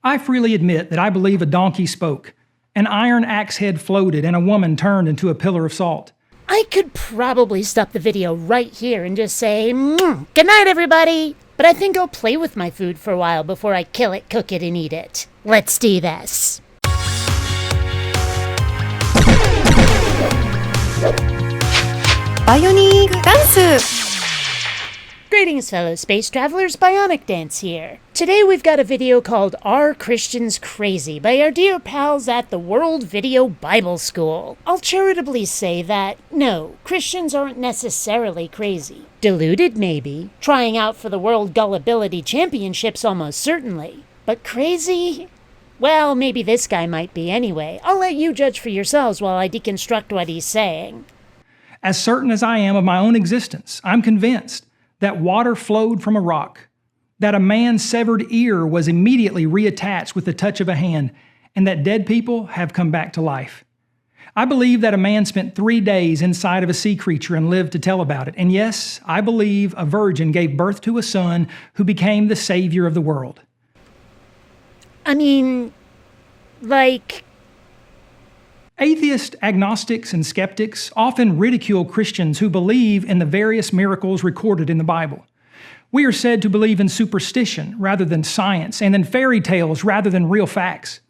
I freely admit that I believe a donkey spoke, an iron axe head floated, and a woman turned into a pillar of salt. I could probably stop the video right here and just say, good night, everybody! But I think I'll play with my food for a while before I kill it, cook it, and eat it. Let's do this. BionicDance! Greetings, fellow space travelers, BionicDance here. Today we've got a video called Are Christians Crazy by our dear pals at the World Video Bible School. I'll charitably say that, no, Christians aren't necessarily crazy. Deluded, maybe. Trying out for the World Gullibility Championships almost certainly. But crazy? Well, maybe this guy might be anyway. I'll let you judge for yourselves while I deconstruct what he's saying. As certain as I am of my own existence, I'm convinced that water flowed from a rock, that a man's severed ear was immediately reattached with the touch of a hand, and that dead people have come back to life. I believe that a man spent 3 days inside of a sea creature and lived to tell about it. And yes, I believe a virgin gave birth to a son who became the savior of the world. I mean, like... Atheists, agnostics, and skeptics often ridicule Christians who believe in the various miracles recorded in the Bible. We are said to believe in superstition rather than science, and in fairy tales rather than real facts.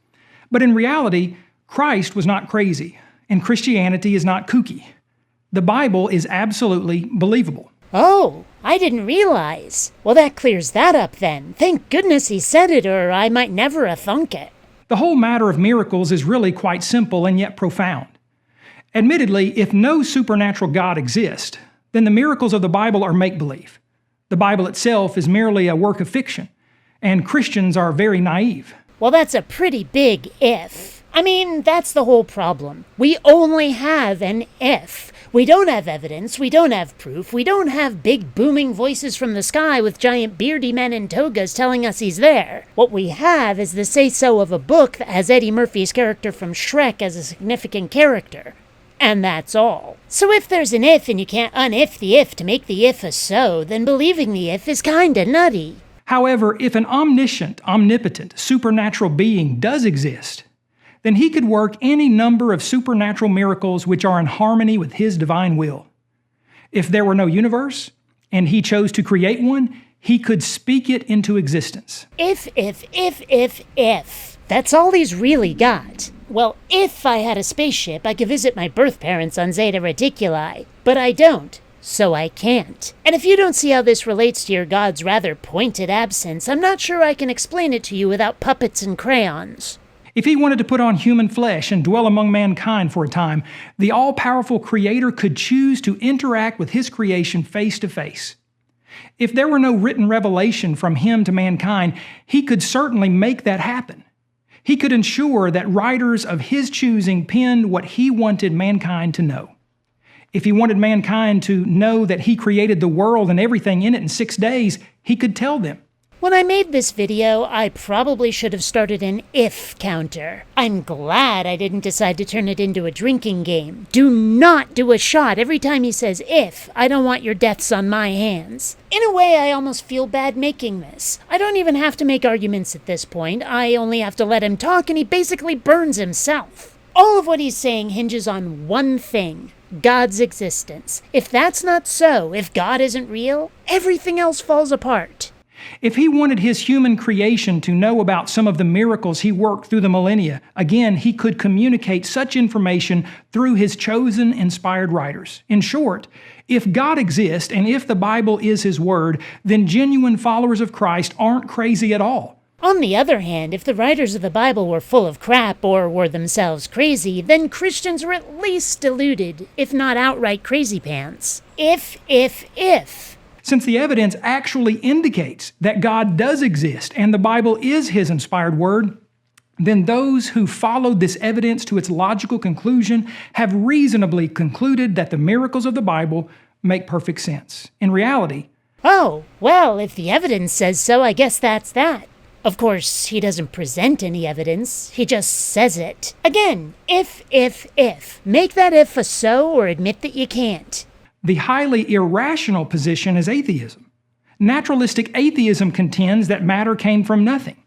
But in reality, Christ was not crazy, and Christianity is not kooky. The Bible is absolutely believable. Oh, I didn't realize. Well, that clears that up then. Thank goodness he said it, or I might never have thunk it. The whole matter of miracles is really quite simple and yet profound. Admittedly, if no supernatural God exists, then the miracles of the Bible are make-believe. The Bible itself is merely a work of fiction, and Christians are very naive. Well, that's a pretty big if. I mean, that's the whole problem. We only have an if. We don't have evidence, we don't have proof, we don't have big booming voices from the sky with giant beardy men in togas telling us he's there. What we have is the say-so of a book that has Eddie Murphy's character from Shrek as a significant character. And that's all. So if there's an if and you can't un-if the if to make the if a so, then believing the if is kinda nutty. However, if an omniscient, omnipotent, supernatural being does exist, then he could work any number of supernatural miracles which are in harmony with his divine will. If there were no universe, and he chose to create one, he could speak it into existence. If. That's all he's really got. Well, if I had a spaceship, I could visit my birth parents on Zeta Reticuli. But I don't, so I can't. And if you don't see how this relates to your God's rather pointed absence, I'm not sure I can explain it to you without puppets and crayons. If he wanted to put on human flesh and dwell among mankind for a time, the all-powerful Creator could choose to interact with his creation face to face. If there were no written revelation from him to mankind, he could certainly make that happen. He could ensure that writers of his choosing penned what he wanted mankind to know. If he wanted mankind to know that he created the world and everything in it in 6 days, he could tell them. When I made this video, I probably should have started an if counter. I'm glad I didn't decide to turn it into a drinking game. Do not do a shot every time he says if. I don't want your deaths on my hands. In a way, I almost feel bad making this. I don't even have to make arguments at this point. I only have to let him talk and he basically burns himself. All of what he's saying hinges on one thing: God's existence. If that's not so, if God isn't real, everything else falls apart. If he wanted his human creation to know about some of the miracles he worked through the millennia, again, he could communicate such information through his chosen, inspired writers. In short, if God exists and if the Bible is his word, then genuine followers of Christ aren't crazy at all. On the other hand, if the writers of the Bible were full of crap or were themselves crazy, then Christians were at least deluded, if not outright crazy pants. If. Since the evidence actually indicates that God does exist and the Bible is his inspired word, then those who followed this evidence to its logical conclusion have reasonably concluded that the miracles of the Bible make perfect sense. In reality, oh, well, if the evidence says so, I guess that's that. Of course, he doesn't present any evidence, he just says it. Again, if. Make that if a so or admit that you can't. the highly irrational position is atheism. Naturalistic atheism contends that matter came from nothing.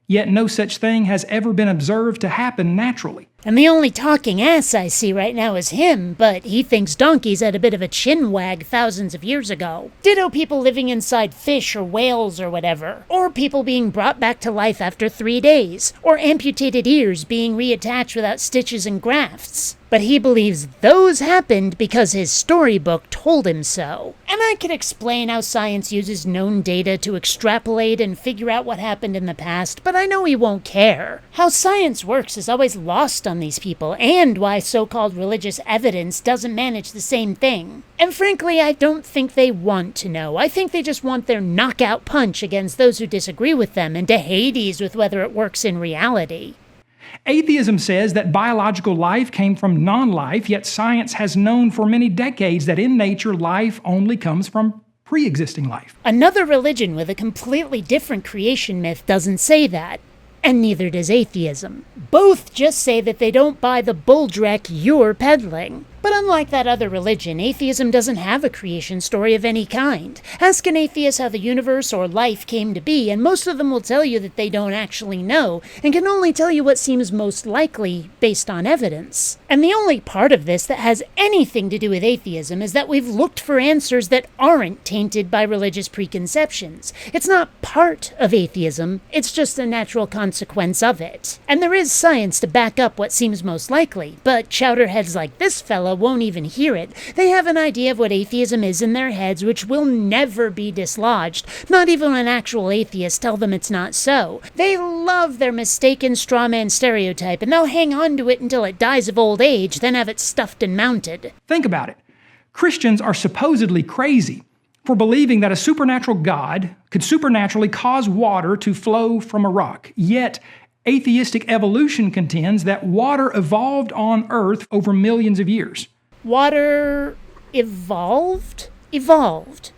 yet no such thing has ever been observed to happen naturally. And the only talking ass I see right now is him, but he thinks donkeys had a bit of a chin wag thousands of years ago. Ditto people living inside fish or whales or whatever. Or people being brought back to life after 3 days. Or amputated ears being reattached without stitches and grafts. But he believes those happened because his storybook told him so. And I could explain how science uses known data to extrapolate and figure out what happened in the past, but I know he won't care. How science works is always lost on these people, and why so-called religious evidence doesn't manage the same thing. And frankly, I don't think they want to know. I think they just want their knockout punch against those who disagree with them, and to Hades with whether it works in reality. Atheism says that biological life came from non-life, yet science has known for many decades that in nature life only comes from pre-existing life. Another religion with a completely different creation myth doesn't say that, and neither does atheism. Both just say that they don't buy the bulldreck you're peddling. But unlike that other religion, atheism doesn't have a creation story of any kind. Ask an atheist how the universe or life came to be, and most of them will tell you that they don't actually know, and can only tell you what seems most likely based on evidence. And the only part of this that has anything to do with atheism is that we've looked for answers that aren't tainted by religious preconceptions. It's not part of atheism, it's just a natural consequence of it. And there is science to back up what seems most likely, but chowderheads like this fella won't even hear it. They have an idea of what atheism is in their heads, which will never be dislodged, not even when actual atheists tell them it's not so. They love their mistaken straw man stereotype, and they'll hang on to it until it dies of old age, then have it stuffed and mounted. Think about it. Christians are supposedly crazy for believing that a supernatural God could supernaturally cause water to flow from a rock. Yet, atheistic evolution contends that water evolved on Earth over millions of years. Water evolved? Evolved.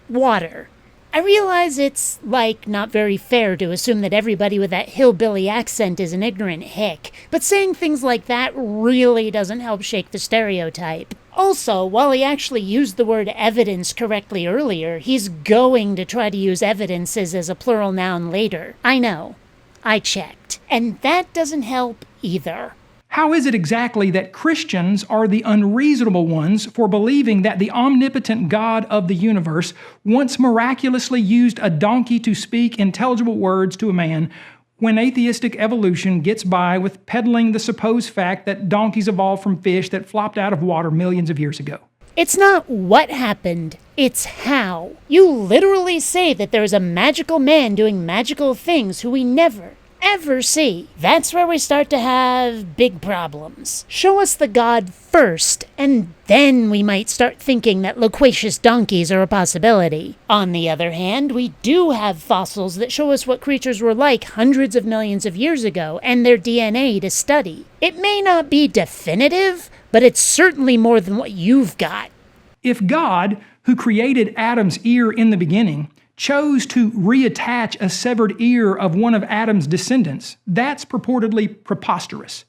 Water. I realize it's, not very fair to assume that everybody with that hillbilly accent is an ignorant hick, but saying things like that really doesn't help shake the stereotype. Also, while he actually used the word evidence correctly earlier, he's going to try to use evidences as a plural noun later. I know. I checked. And that doesn't help either. How is it exactly that Christians are the unreasonable ones for believing that the omnipotent God of the universe once miraculously used a donkey to speak intelligible words to a man, when atheistic evolution gets by with peddling the supposed fact that donkeys evolved from fish that flopped out of water millions of years ago? It's not what happened, it's how. You literally say that there is a magical man doing magical things who we never, ever see. That's where we start to have big problems. Show us the god first, and then we might start thinking that loquacious donkeys are a possibility. On the other hand, we do have fossils that show us what creatures were like hundreds of millions of years ago, and their DNA to study. It may not be definitive, but it's certainly more than what you've got. If God, who created Adam's ear in the beginning, chose to reattach a severed ear of one of Adam's descendants, that's purportedly preposterous.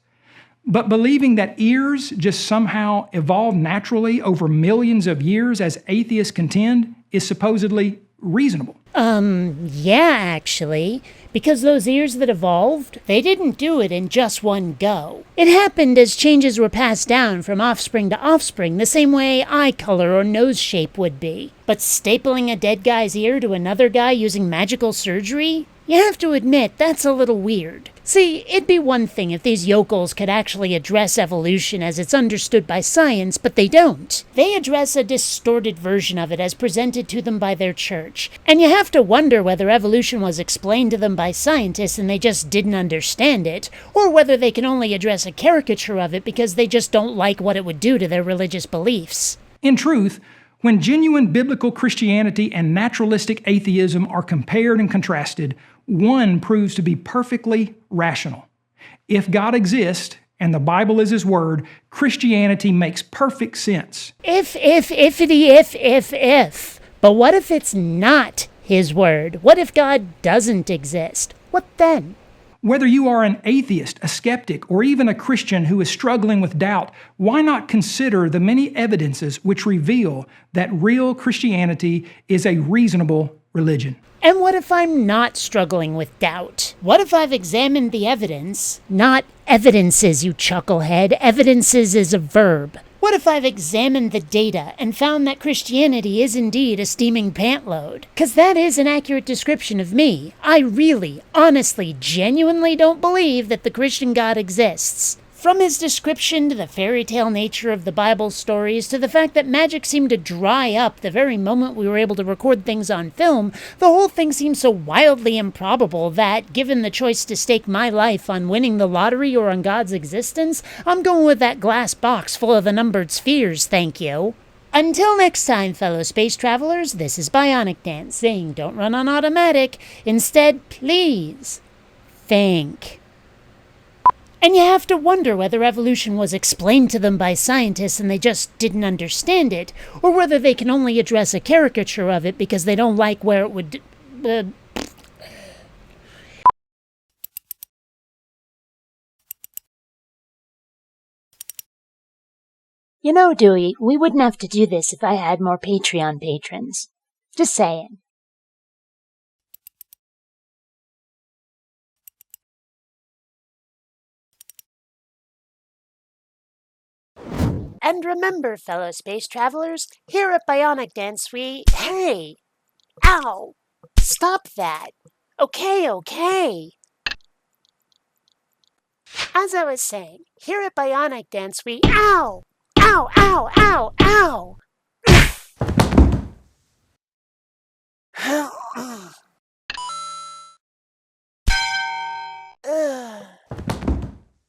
But believing that ears just somehow evolved naturally over millions of years, as atheists contend, is supposedly reasonable. Yeah, actually. Because those ears that evolved, they didn't do it in just one go. It happened as changes were passed down from offspring to offspring, the same way eye color or nose shape would be. But stapling a dead guy's ear to another guy using magical surgery? You have to admit, that's a little weird. See, it'd be one thing if these yokels could actually address evolution as it's understood by science, but they don't. They address a distorted version of it as presented to them by their church. And you have to wonder whether evolution was explained to them by scientists and they just didn't understand it, or whether they can only address a caricature of it because they just don't like what it would do to their religious beliefs. In truth, when genuine biblical Christianity and naturalistic atheism are compared and contrasted, one proves to be perfectly rational. If God exists, and the Bible is His Word, Christianity makes perfect sense. If. But what if it's not His Word? What if God doesn't exist? What then? Whether you are an atheist, a skeptic, or even a Christian who is struggling with doubt, why not consider the many evidences which reveal that real Christianity is a reasonable religion. And what if I'm not struggling with doubt? What if I've examined the evidence? Not evidences, you chucklehead. Evidences is a verb. What if I've examined the data and found that Christianity is indeed a steaming pantload? 'Cause that is an accurate description of me. I really, honestly, genuinely don't believe that the Christian God exists. From his description to the fairy tale nature of the Bible stories to the fact that magic seemed to dry up the very moment we were able to record things on film, the whole thing seems so wildly improbable that, given the choice to stake my life on winning the lottery or on God's existence, I'm going with that glass box full of the numbered spheres, thank you. Until next time, fellow space travelers, this is BionicDance saying don't run on automatic. Instead, please think. And you have to wonder whether evolution was explained to them by scientists and they just didn't understand it, or whether they can only address a caricature of it because they don't like where it would... You know, Dewey, we wouldn't have to do this if I had more Patreon patrons. Just saying. And remember, fellow space travelers, here at BionicDance we... Hey! Ow! Stop that! Okay. As I was saying, here at BionicDance we... Ow! Ow! Ugh.